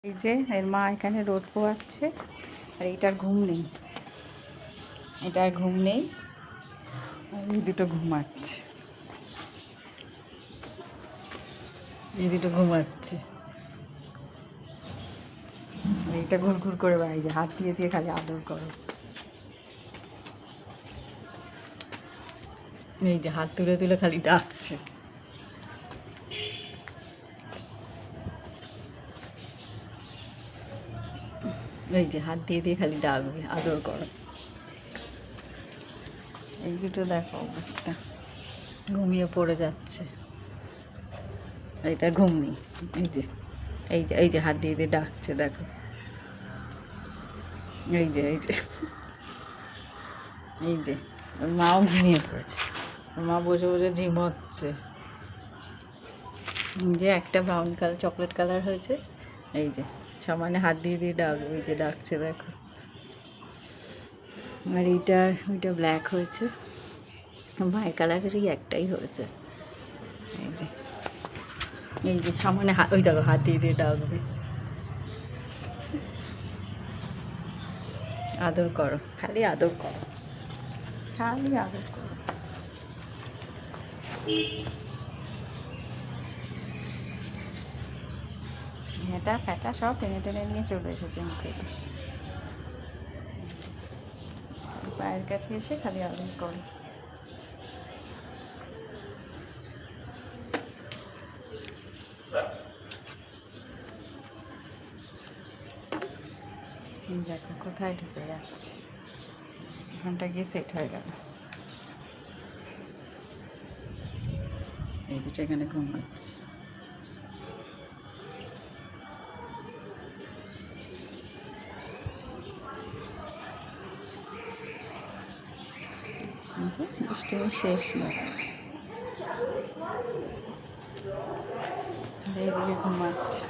এই যে এর মা এখানে রোদ পোয়াচ্ছে আর এটার ঘুম নেই, এটার ঘুম নেই, এই দুটো ঘুমাচ্ছে, এই দুটো ঘুমাচ্ছে, এইটা ঘুরঘুর করে বেড়াই, যে হাত দিয়ে দিয়ে খালি আদর করো, এই যে হাত তুলে তুলে খালি ডাকছে, এই যে হাত দিয়ে দিয়ে খালি ডাকবে আদর করো। এই দুটো দেখো অবস্থা, ঘুমিয়ে পড়ে যাচ্ছে, এইটা ঘুম নেই, এই যে এই যে এই যে হাত দিয়ে দিয়ে ডাকছে দেখো, এই যে এই যে এই যে ওর মাও ঘুমিয়ে পড়েছে, ওর মা বসে বসে ঝিমোচ্ছে, যে একটা ব্রাউন কালার চকলেট কালার হয়েছে, এই যে সমানে হাত দিয়ে দিয়ে ডাকবে, এই যে ডাকছে দেখো, আর ওইটা ব্ল্যাক হয়েছে, মায়ের কালারেরই একটাই হয়েছে, এই যে সামনে ওই দেখো হাত দিয়ে দিয়ে ডাকবে, আদর করো, খালি আদর করো, খালি আদর করো। ঘেঁটা ফ্যাটা সব টেনে টেনে নিয়ে চলে এসেছে মুখে, পায়ের কাছে এসে খালি আদর করো। দেখো কোথায় ঢুকে যাচ্ছে, এখানটা গিয়ে সেট হয়ে গেল, এই দুটো এখানে ঘুমাচ্ছে, দুষ্টুমি শেষ নয়, এইদিকে ঘুমাচ্ছে।